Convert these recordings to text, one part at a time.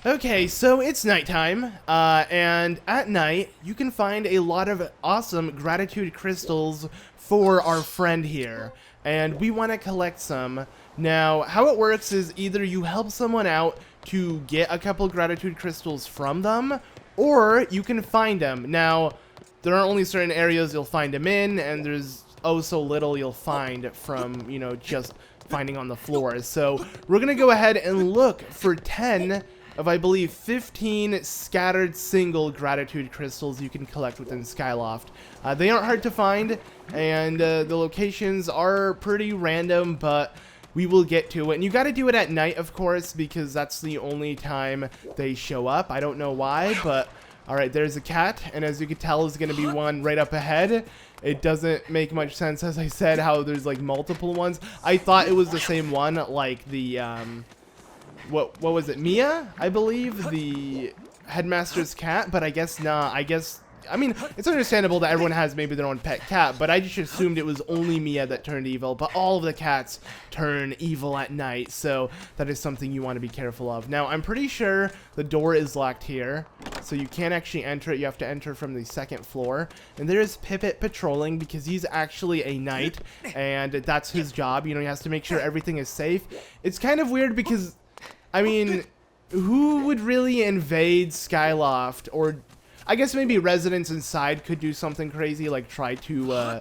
Okay, so it's nighttime, and at night, you can find a lot of awesome gratitude crystals for our friend here, and we want to collect some. Now, how it works is either you help someone out to get a couple gratitude crystals from them, or you can find them. Now, there are only certain areas you'll find them in, and there's oh so little you'll find from, you know, just finding on the floors. So, we're going to go ahead and look for 10 of, I believe, 15 scattered single gratitude crystals you can collect within Skyloft. They aren't hard to find, and the locations are pretty random, but we will get to it. And you got to do it at night, of course, because that's the only time they show up. I don't know why, but alright, there's a cat, and as you can tell, there's going to be one right up ahead. It doesn't make much sense, as I said, how there's like multiple ones. I thought it was the same one, like the what was it, Mia, I believe, the headmaster's cat, but I guess not. I mean, it's understandable that everyone has maybe their own pet cat, but I just assumed it was only Mia that turned evil, but all of the cats turn evil at night, so that is something you want to be careful of. Now, I'm pretty sure the door is locked here, so you can't actually enter it. You have to enter from the second floor, and there's Pippet patrolling because he's actually a knight, and that's his job. You know, he has to make sure everything is safe. It's kind of weird because, I mean, who would really invade Skyloft? Or I guess maybe residents inside could do something crazy, like try to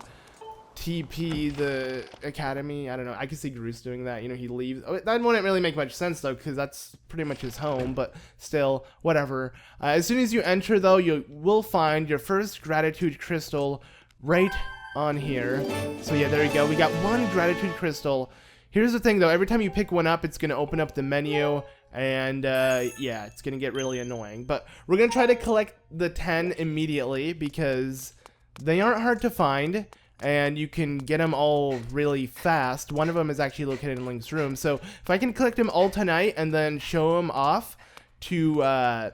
TP the academy. I don't know. I could see Groose doing that. You know, he leaves. Oh, that wouldn't really make much sense, though, because that's pretty much his home, but still, whatever. As soon as you enter, though, you will find your first gratitude crystal right on here. So, yeah, there you go. We got one gratitude crystal. Here's the thing, though. Every time you pick one up, it's going to open up the menu, and, yeah, it's going to get really annoying. But we're going to try to collect the 10 immediately, because they aren't hard to find, and you can get them all really fast. One of them is actually located in Link's room, so if I can collect them all tonight, and then show them off to, I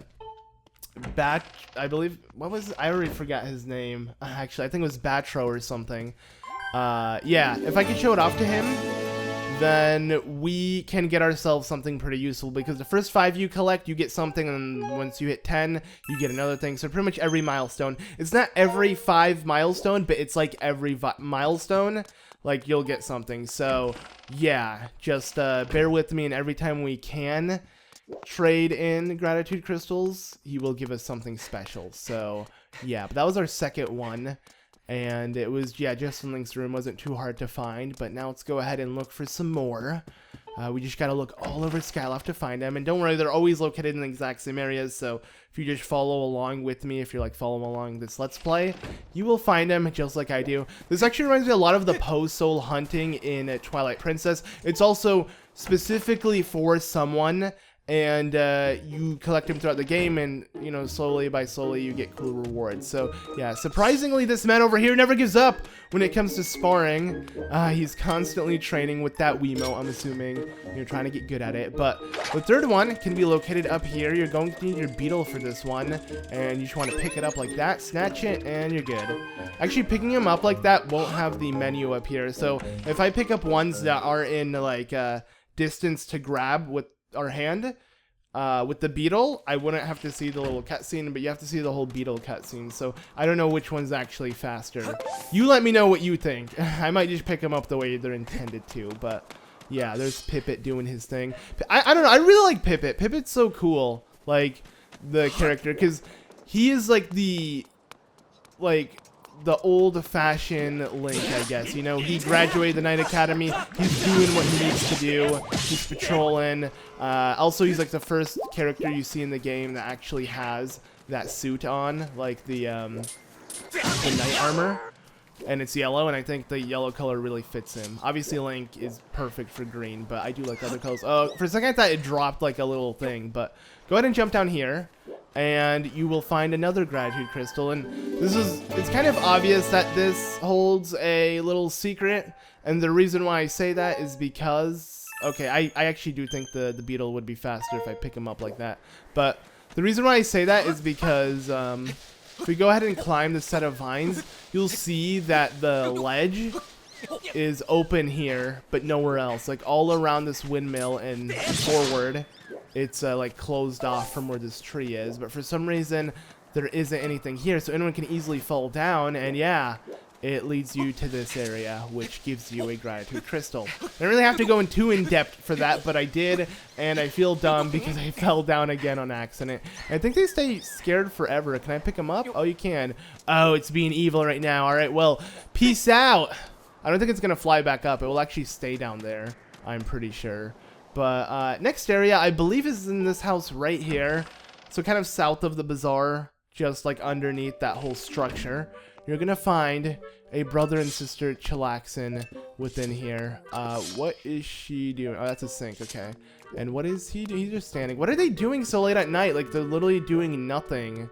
believe, what was, I already forgot his name. Actually, I think it was Batro or something. Yeah, if I could show it off to him, then we can get ourselves something pretty useful, because the first 5 you collect, you get something, and once you hit 10, you get another thing. So pretty much every milestone. It's not every 5 milestone, but it's like every milestone, like, you'll get something. So, yeah, just bear with me, and every time we can trade in gratitude crystals, he will give us something special. So, yeah, but that was our second one. And it was, yeah, just in Link's room. Wasn't too hard to find. But now let's go ahead and look for some more. We just gotta look all over Skyloft to find them. And don't worry, they're always located in the exact same areas. So if you just follow along with me, if you're like following along this Let's Play, you will find them just like I do. This actually reminds me a lot of the Soul hunting in Twilight Princess. It's also specifically for someone, and you collect them throughout the game, and, you know, slowly by slowly you get cool rewards. So, yeah, surprisingly, this man over here never gives up when it comes to sparring. He's constantly training with that Wiimote, I'm assuming. You're trying to get good at it. But the third one can be located up here. You're going to need your beetle for this one, and you just want to pick it up like that, snatch it, and you're good. Actually, picking them up like that won't have the menu up here. So, if I pick up ones that are in, like, distance to grab with our hand, with the beetle, I wouldn't have to see the little cutscene, but you have to see the whole beetle cutscene. So I don't know which one's actually faster. You let me know what you think. I might just pick them up the way they're intended to, but yeah, there's Pippet doing his thing. I don't know, I really like Pippet. Pippet's so cool, like, the character, because he is like the old-fashioned Link, I guess. You know, he graduated the Knight Academy. He's doing what he needs to do. He's patrolling. Also, he's like the first character you see in the game that actually has that suit on, like the knight armor. And it's yellow, and I think the yellow color really fits him. Obviously, Link is perfect for green, but I do like other colors. Oh, for a second I thought it dropped like a little thing, but go ahead and jump down here, and you will find another gratitude crystal. And it's kind of obvious that this holds a little secret, and the reason why I say that is because, okay, I actually do think the beetle would be faster if I pick him up like that, but the reason why I say that is because, if we go ahead and climb the set of vines, you'll see that the ledge is open here, but nowhere else. Like, all around this windmill and forward, it's like closed off from where this tree is. But for some reason, there isn't anything here, so anyone can easily fall down. And yeah, it leads you to this area, which gives you a gratitude crystal. I don't really have to go in too in-depth for that, but I did, and I feel dumb because I fell down again on accident. I think they stay scared forever. Can I pick them up? Oh, you can. Oh, it's being evil right now. All right, well, peace out. I don't think it's going to fly back up. It will actually stay down there, I'm pretty sure. But next area, I believe, is in this house right here. So kind of south of the bazaar, just like underneath that whole structure. You're gonna find a brother and sister chillaxing within here. What is she doing? Oh, that's a sink, okay. And what is he doing? He's just standing. What are they doing so late at night? Like, they're literally doing nothing.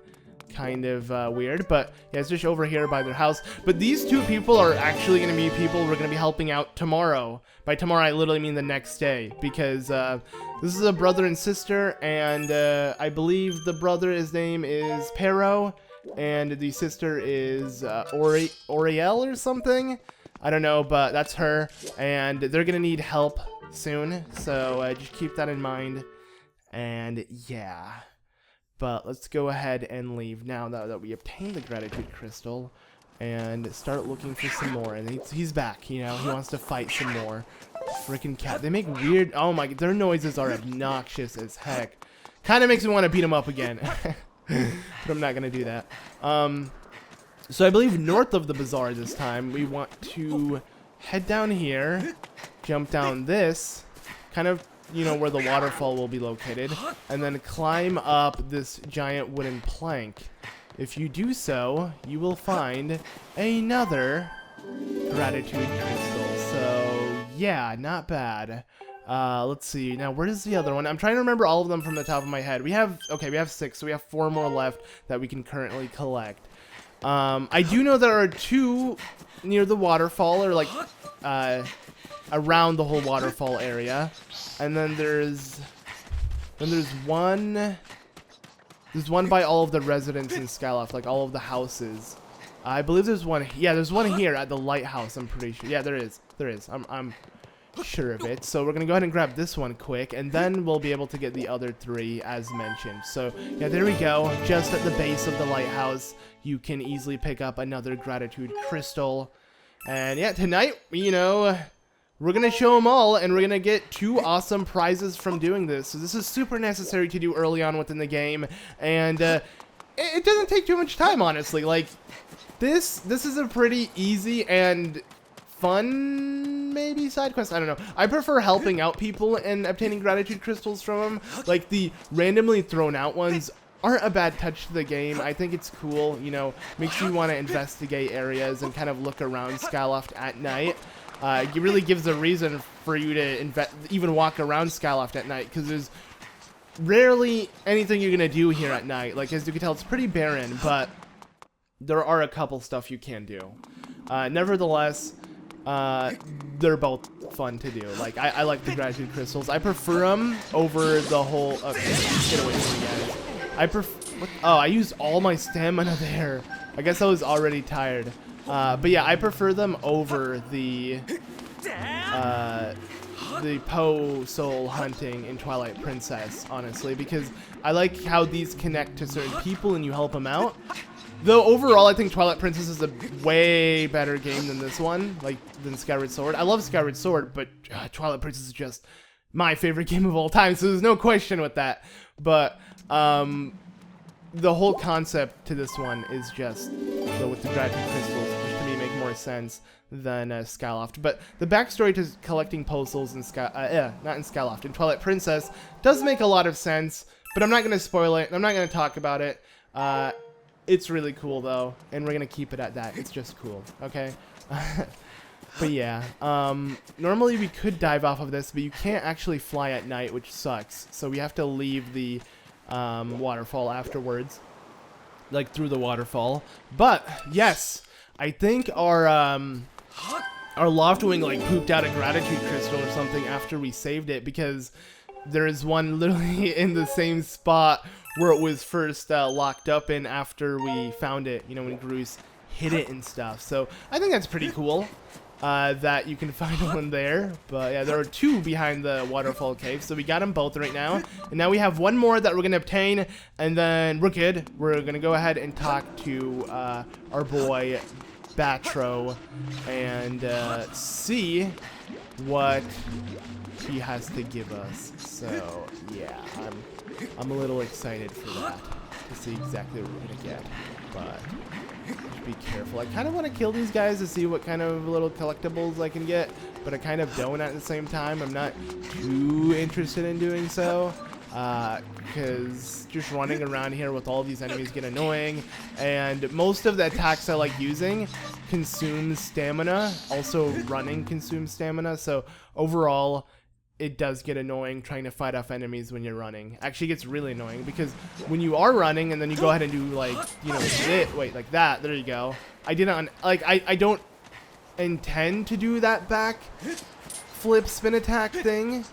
Kind of weird, but yeah, it's just over here by their house. But these two people are actually gonna be people we're gonna be helping out tomorrow. By tomorrow, I literally mean the next day, because this is a brother and sister, and I believe the brother, his name is Parrow, and the sister is Orielle or something. I don't know, but that's her, and they're gonna need help soon, so just keep that in mind. And yeah, but let's go ahead and leave now that we obtained the gratitude crystal, and start looking for some more. And he's back, you know, he wants to fight some more. Freaking cat, they make weird, oh my, their noises are obnoxious as heck. Kind of makes me want to beat him up again. But I'm not gonna do that. So I believe north of the bazaar this time, we want to head down here, jump down this, kind of, you know, where the waterfall will be located, and then climb up this giant wooden plank. If you do so, you will find another gratitude crystal. So yeah, not bad. Let's see. Now, where is the other one? I'm trying to remember all of them from the top of my head. We have 6, so we have 4 more left that we can currently collect. I do know there are 2 near the waterfall, or like around the whole waterfall area, and then there's one by all of the residents in Skyloft, like all of the houses. I believe there's one. Yeah, there's one here at the lighthouse. I'm pretty sure. Yeah, there is. I'm sure of it. So we're gonna go ahead and grab this one quick, and then we'll be able to get the other 3 as mentioned. So yeah, there we go. Just at the base of the lighthouse, you can easily pick up another gratitude crystal. And yeah, tonight, you know, we're gonna show them all, and we're gonna get 2 awesome prizes from doing this. So this is super necessary to do early on within the game, and it doesn't take too much time, honestly. Like, this is a pretty easy and fun, maybe, side quest. I don't know. I prefer helping out people and obtaining gratitude crystals from them. Like, the randomly thrown out ones aren't a bad touch to the game. I think it's cool, you know, makes you want to investigate areas and kind of look around Skyloft at night. It really gives a reason for you to even walk around Skyloft at night, because there's rarely anything you're gonna do here at night. Like, as you can tell, it's pretty barren, but there are a couple stuff you can do. Nevertheless, they're both fun to do. Like, I like the gratitude crystals. I prefer them over the whole... Okay, get away from me, guys. Oh, I used all my stamina there. I guess I was already tired. But yeah, I prefer them over the Poe soul hunting in Twilight Princess, honestly, because I like how these connect to certain people and you help them out. Though overall, I think Twilight Princess is a way better game than this one, like than Skyward Sword. I love Skyward Sword, but Twilight Princess is just my favorite game of all time, so there's no question with that. But the whole concept to this one is just with the gratitude crystals, which to me make more sense than Skyloft. But the backstory to collecting postals in not in Skyloft, in Twilight Princess does make a lot of sense, but I'm not going to spoil it. I'm not going to talk about it. It's really cool though, and we're going to keep it at that. It's just cool, okay? But yeah, normally we could dive off of this, but you can't actually fly at night, which sucks. So we have to leave the waterfall afterwards, like through the waterfall. But yes, I think our loft wing like pooped out a gratitude crystal or something after we saved it, because there is one literally in the same spot where it was first locked up in after we found it, you know, when Bruce hit it and stuff. So I think that's pretty cool. that you can find one there. But yeah, there are 2 behind the waterfall cave, so we got them both right now. And now we have 1 more that we're gonna obtain, and then we're good. We're gonna go ahead and talk to our boy Batro and see what he has to give us. So yeah, I'm a little excited for that, to see exactly what we're gonna get. But just be careful. I kind of want to kill these guys to see what kind of little collectibles I can get, but I kind of don't at the same time. I'm not too interested in doing so, because just running around here with all these enemies get annoying, and most of the attacks I like using consumes stamina. Also, running consumes stamina, so overall it does get annoying trying to fight off enemies when you're running. Actually, it gets really annoying because when you are running and then you go ahead and do, like, you know, wait, like that. There you go. I didn't, like, I don't intend to do that back flip spin attack thing,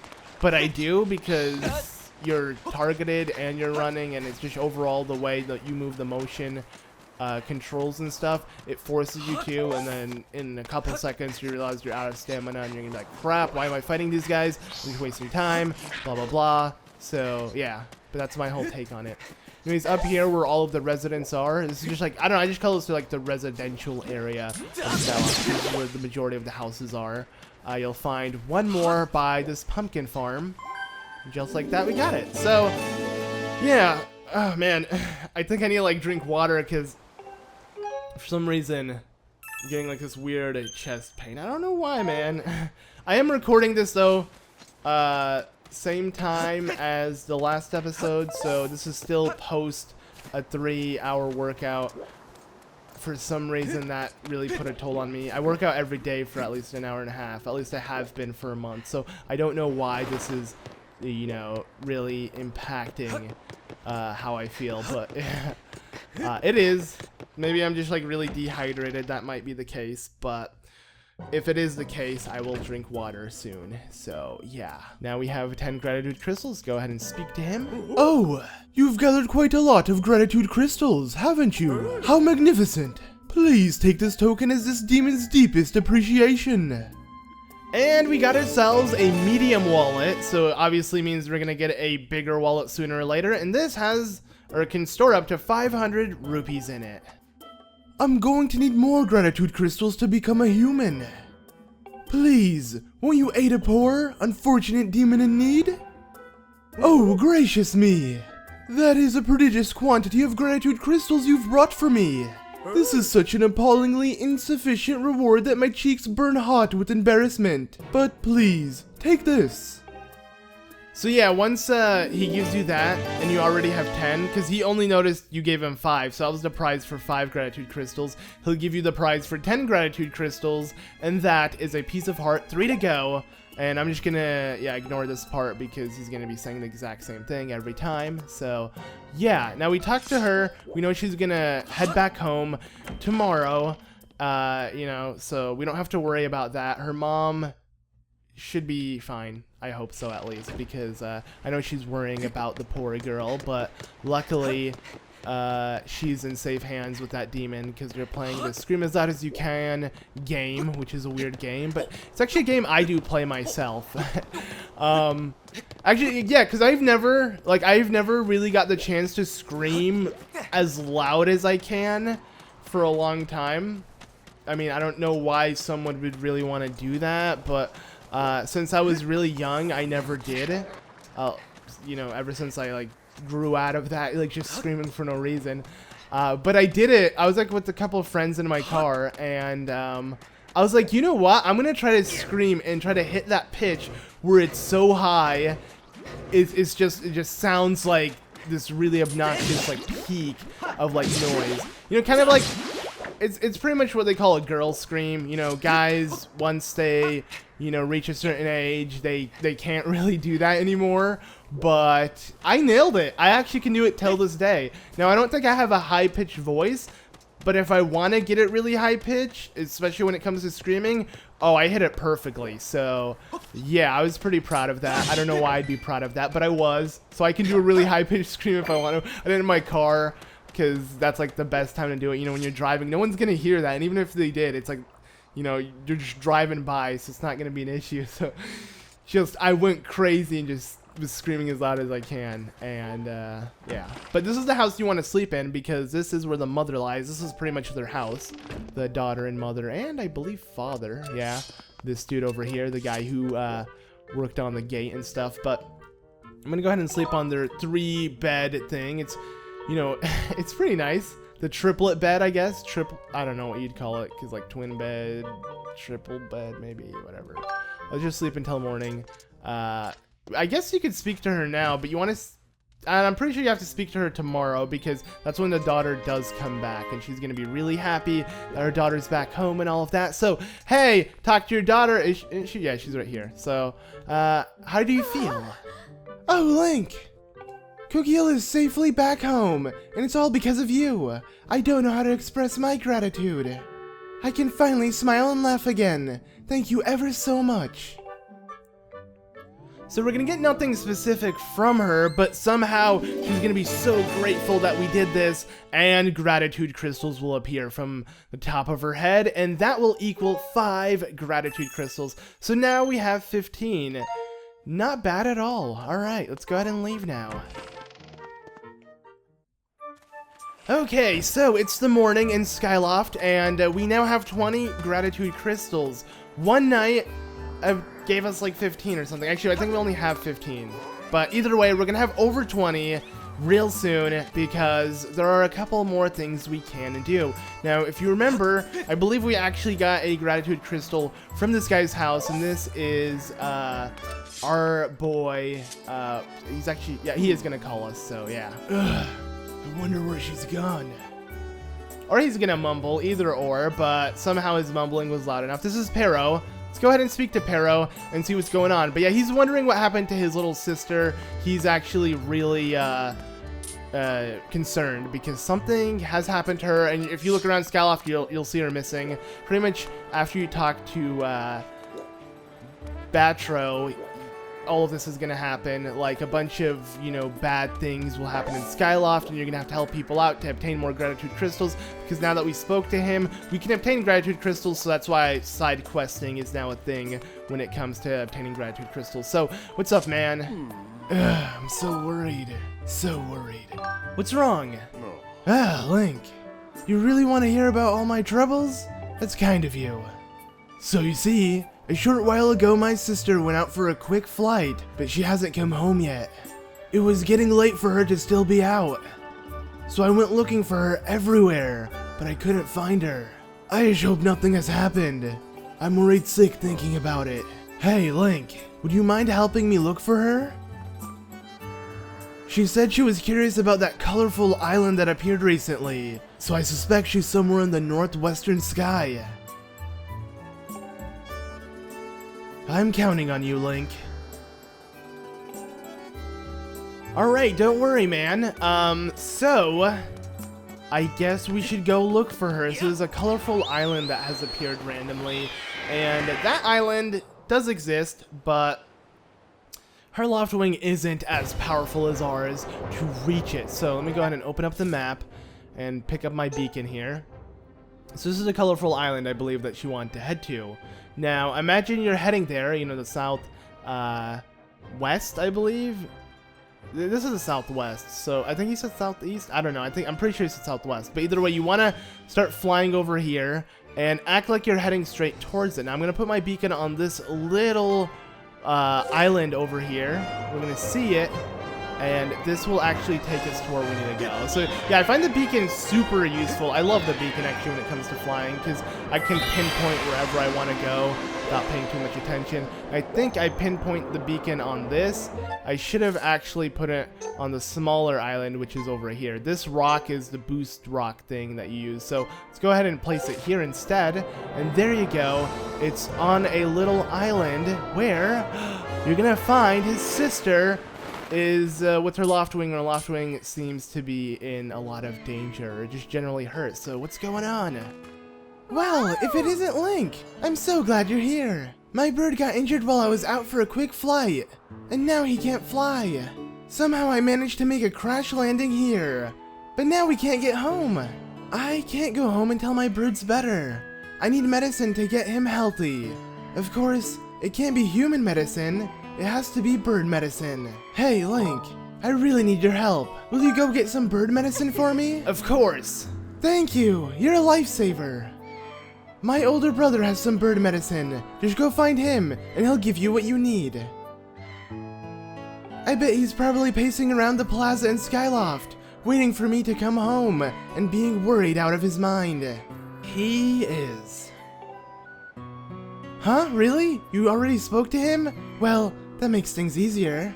but I do because you're targeted and you're running, and it's just overall the way that you move the motion controls and stuff, it forces you to, and then in a couple seconds you realize you're out of stamina and you're gonna be like, crap, why am I fighting these guys? I'm just wasting time, blah blah blah. So yeah, but that's my whole take on it. Anyways, up here where all of the residents are, this is just like, I don't know, I just call this like the residential area of Skyloft. This is where the majority of the houses are. You'll find 1 more by this pumpkin farm. Just like that, we got it. So yeah, oh man, I think I need to like drink water because for some reason I'm getting like this weird chest pain. I don't know why, man. I am recording this though same time as the last episode, so this is still post a 3-hour workout. For some reason that really put a toll on me. I work out every day for at least an hour and a half. At least I have been for a month, so I don't know why this is, you know, really impacting how I feel, but it is. Maybe I'm just like really dehydrated. That might be the case, but if it is the case, I will drink water soon. So yeah, now we have 10 gratitude crystals. Go ahead and speak to him. Oh, you've gathered quite a lot of gratitude crystals, haven't you? How magnificent. Please take this token as this demon's deepest appreciation. And we got ourselves a medium wallet, so it obviously means we're gonna get a bigger wallet sooner or later, and this has, or can store up to 500 rupees in it. I'm going to need more gratitude crystals to become a human. Please, won't you aid a poor, unfortunate demon in need? Oh, gracious me! That is a prodigious quantity of gratitude crystals you've brought for me. This is such an appallingly insufficient reward that my cheeks burn hot with embarrassment. But please, take this. So yeah, once he gives you that, and you already have 10, because he only noticed you gave him 5, so that was the prize for 5 gratitude crystals. He'll give you the prize for 10 gratitude crystals, and that is a piece of heart, 3 to go. And I'm just gonna, yeah, ignore this part because he's gonna be saying the exact same thing every time. So yeah, now we talked to her. We know she's gonna head back home tomorrow, you know, so we don't have to worry about that. Her mom should be fine. I hope so, at least, because I know she's worrying about the poor girl, but luckily she's in safe hands with that demon because you're playing the Scream as Loud as You Can game, which is a weird game, but it's actually a game I do play myself. Actually, yeah, because I've never really got the chance to scream as loud as I can for a long time. I mean, I don't know why someone would really want to do that, but since I was really young, I never did. You know, ever since I like grew out of that, like just screaming for no reason. But I did it. I was like with a couple of friends in my car, and I was like, you know what? I'm gonna try to scream and try to hit that pitch where it's so high, it just sounds like this really obnoxious like peak of like noise. You know, kind of like. It's pretty much what they call a girl scream. You know, guys, once they, you know, reach a certain age, they can't really do that anymore. But I nailed it. I actually can do it till this day. Now, I don't think I have a high-pitched voice, but if I want to get it really high-pitched, especially when it comes to screaming, oh, I hit it perfectly. So, yeah, I was pretty proud of that. I don't know why I'd be proud of that, but I was. So I can do a really high-pitched scream if I want to. I did it in my car, because that's like the best time to do it. You know, when you're driving, no one's gonna hear that, and even if they did, it's like, you know, you're just driving by, so it's not gonna be an issue. So I went crazy and just was screaming as loud as I can, and yeah. But this is the house you want to sleep in, because this is where the mother lies. This is pretty much their house, the daughter and mother, and I believe father. Yeah, this dude over here, the guy who worked on the gate and stuff. But I'm gonna go ahead and sleep on their 3-bed thing. It's, you know, it's pretty nice. The triplet bed, I guess. I don't know what you'd call it, because like twin bed, triple bed, maybe, whatever. I'll just sleep until morning. I guess you could speak to her now, but you want to... And I'm pretty sure you have to speak to her tomorrow, because that's when the daughter does come back, and she's going to be really happy that her daughter's back home and all of that. So, hey, talk to your daughter. Is she, yeah, she's right here. So, how do you feel? Oh, Link! Kukiel is safely back home, and it's all because of you. I don't know how to express my gratitude. I can finally smile and laugh again. Thank you ever so much. So we're gonna get nothing specific from her, but somehow she's gonna be so grateful that we did this, and gratitude crystals will appear from the top of her head, and that will equal 5 gratitude crystals. So now we have 15. Not bad at all. Alright, let's go ahead and leave now. Okay, so it's the morning in Skyloft, and we now have 20 gratitude crystals. One night gave us like 15 or something. Actually, I think we only have 15. But either way, we're gonna have over 20 real soon, because there are a couple more things we can do. Now, if you remember, I believe we actually got a gratitude crystal from this guy's house, and this is our boy. He's actually, yeah, he is gonna call us, so yeah. Ugh, I wonder where she's gone. Or he's gonna mumble, either or, but somehow his mumbling was loud enough. This is Parrow. Let's go ahead and speak to Parrow and see what's going on. But yeah, he's wondering what happened to his little sister. He's actually really concerned, because something has happened to her. And if you look around Skyloft, you'll see her missing. Pretty much after you talk to Batro, all of this is gonna happen. Like, a bunch of, you know, bad things will happen in Skyloft, and you're gonna have to help people out to obtain more gratitude crystals, because now that we spoke to him, we can obtain gratitude crystals. So that's why side questing is now a thing when it comes to obtaining gratitude crystals. So what's up, man? I'm so worried. So worried. What's wrong? Ah, Link. You really want to hear about all my troubles? That's kind of you. So you see, a short while ago my sister went out for a quick flight, but she hasn't come home yet. It was getting late for her to still be out. So I went looking for her everywhere, but I couldn't find her. I just hope nothing has happened. I'm worried sick thinking about it. Hey, Link, would you mind helping me look for her? She said she was curious about that colorful island that appeared recently, so I suspect she's somewhere in the northwestern sky. I'm counting on you, Link. Alright, don't worry, man. So I guess we should go look for her. So there's a colorful island that has appeared randomly, and that island does exist, but her Loftwing isn't as powerful as ours to reach it. So let me go ahead and open up the map and pick up my beacon here. So this is a colorful island, I believe, that she wanted to head to. Now, imagine you're heading there, you know, the south west, I believe. This is the southwest, so I think he said southeast. I don't know. I'm pretty sure he said southwest. But either way, you want to start flying over here and act like you're heading straight towards it. Now, I'm going to put my beacon on this little island over here. We're going to see it, and this will actually take us to where we need to go. So yeah, I find the beacon super useful. I love the beacon actually when it comes to flying, because I can pinpoint wherever I want to go without paying too much attention. I think I pinpoint the beacon on this. I should have actually put it on the smaller island, which is over here. This rock is the boost rock thing that you use. So let's go ahead and place it here instead. And there you go. It's on a little island where you're gonna find his sister is with her Loftwing. Her Loftwing seems to be in a lot of danger, or just generally hurt. So what's going on? Well, if it isn't Link, I'm so glad you're here. My bird got injured while I was out for a quick flight, and now he can't fly. Somehow I managed to make a crash landing here, but now we can't get home. I can't go home until my bird's better. I need medicine to get him healthy. Of course, it can't be human medicine. It has to be bird medicine. Hey, Link, I really need your help. Will you go get some bird medicine for me? Of course. Thank you. You're a lifesaver. My older brother has some bird medicine. Just go find him, and he'll give you what you need. I bet he's probably pacing around the plaza in Skyloft, waiting for me to come home, and being worried out of his mind. He is. Huh? Really? You already spoke to him? Well, that makes things easier.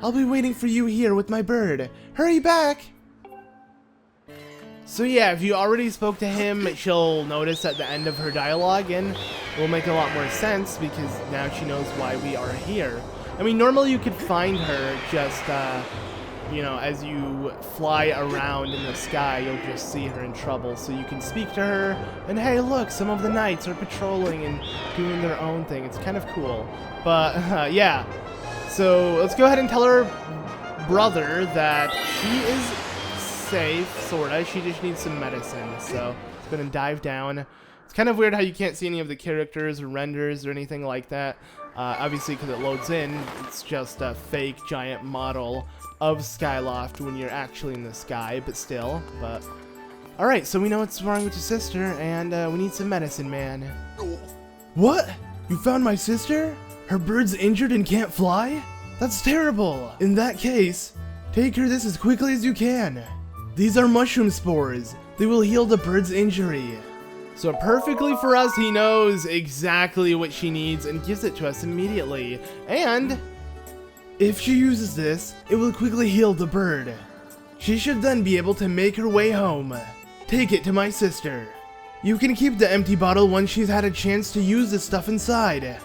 I'll be waiting for you here with my bird. Hurry back! So yeah, if you already spoke to him, she'll notice at the end of her dialogue, and it will make a lot more sense because now she knows why we are here. I mean, normally you could find her just, you know, as you fly around in the sky, you'll just see her in trouble. So you can speak to her, and hey, look, some of the knights are patrolling and doing their own thing. It's kind of cool. But, yeah. So let's go ahead and tell her brother that she is safe, sorta. She just needs some medicine. So it's gonna dive down. It's kind of weird how you can't see any of the characters or renders or anything like that. Obviously, because it loads in, it's just a fake giant model of Skyloft when you're actually in the sky, but still. But alright, so we know what's wrong with your sister, and we need some medicine, man. What? You found my sister? Her bird's injured and can't fly? That's terrible! In that case, take her this as quickly as you can. These are mushroom spores. They will heal the bird's injury. So perfectly for us, he knows exactly what she needs and gives it to us immediately. And if she uses this, it will quickly heal the bird. She should then be able to make her way home. Take it to my sister. You can keep the empty bottle once she's had a chance to use the stuff inside.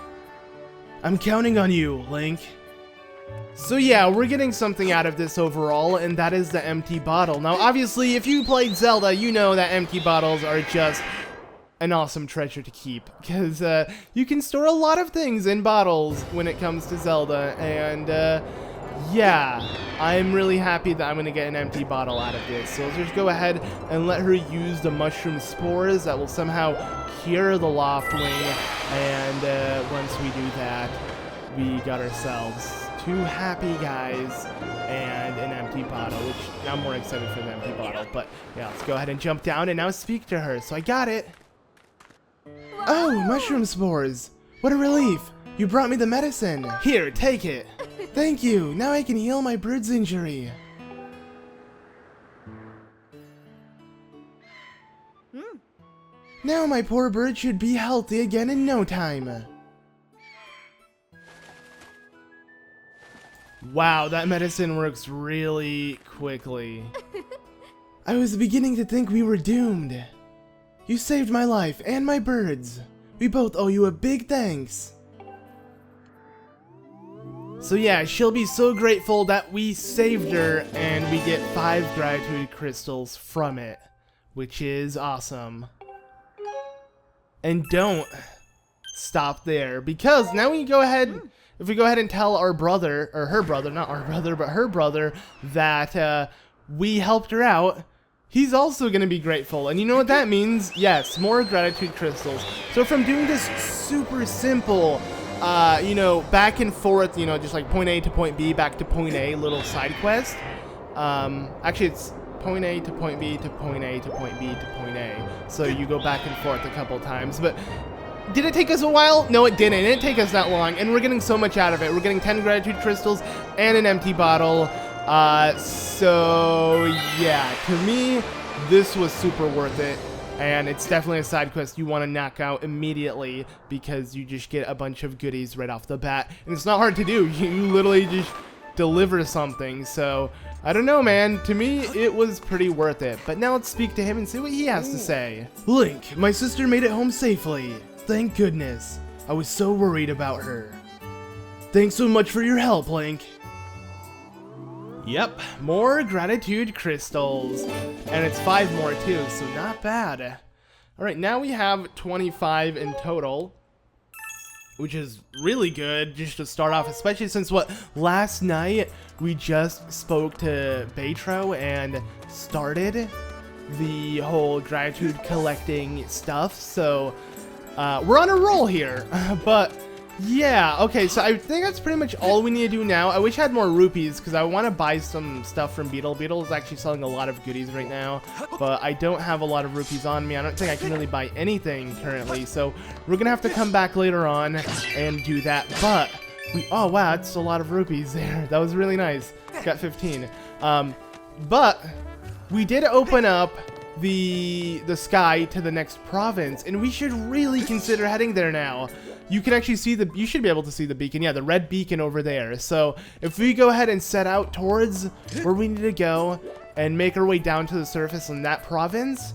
I'm counting on you, Link. So yeah, we're getting something out of this overall, and that is the empty bottle. Now obviously, if you played Zelda, you know that empty bottles are just an awesome treasure to keep, because you can store a lot of things in bottles when it comes to Zelda, and yeah, I'm really happy that I'm going to get an empty bottle out of this. So let's just go ahead and let her use the mushroom spores that will somehow cure the loft wing, and once we do that, we got ourselves 2 happy guys and an empty bottle, which I'm more excited for the empty bottle. But yeah, let's go ahead and jump down and now speak to her. So I got it. Oh, mushroom spores. What a relief. You brought me the medicine. Here, take it. Thank you. Now I can heal my bird's injury. Now my poor bird should be healthy again in no time. Wow, that medicine works really quickly. I was beginning to think we were doomed. You saved my life and my birds. We both owe you a big thanks. So yeah, she'll be so grateful that we saved her, and we get 5 gratitude crystals from it, which is awesome. And don't stop there, because now we go ahead, if we go ahead and tell our brother, or her brother, not our brother, but her brother, that we helped her out, he's also going to be grateful. And you know what that means? Yes, more gratitude crystals. So from doing this super simple, you know, back and forth, you know, just like point A to point B, back to point A, little side quest. Actually, it's point A to point B to point A to point B to point A. So you go back and forth a couple times. But did it take us a while? No, it didn't. It didn't take us that long. And we're getting so much out of it. We're getting 10 gratitude crystals and an empty bottle. So yeah, to me, this was super worth it. And it's definitely a side quest you want to knock out immediately, because you just get a bunch of goodies right off the bat. And it's not hard to do. You literally just deliver something. So I don't know, man. To me, it was pretty worth it. But now let's speak to him and see what he has to say. Link, my sister made it home safely. Thank goodness. I was so worried about her. Thanks so much for your help, Link. Yep, more gratitude crystals. And it's 5 more too, so not bad. Alright, now we have 25 in total, which is really good just to start off, especially since last night we just spoke to Baytro and started the whole gratitude collecting stuff. So we're on a roll here. But yeah, okay, so I think that's pretty much all we need to do now. I wish I had more rupees because I want to buy some stuff from Beetle. Beetle is actually selling a lot of goodies right now, but I don't have a lot of rupees on me. I don't think I can really buy anything currently, so we're gonna have to come back later on and do that. But oh wow, that's a lot of rupees there. That was really nice. Got 15. But we did open up the sky to the next province, and we should really consider heading there now. You can actually see you should be able to see the beacon. Yeah, the red beacon over there. So if we go ahead and set out towards where we need to go and make our way down to the surface in that province,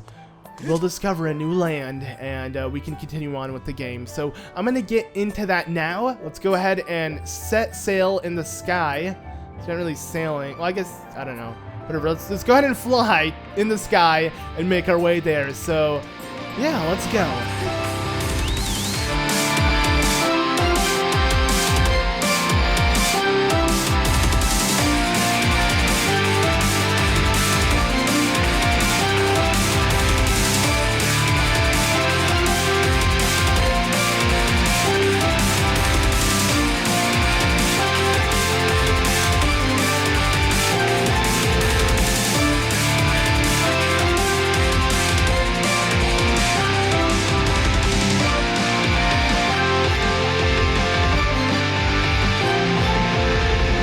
we'll discover a new land, and we can continue on with the game. So I'm going to get into that now. Let's go ahead and set sail in the sky. It's not really sailing. Well, I guess, I don't know. Whatever, let's go ahead and fly in the sky and make our way there. So, yeah, let's go.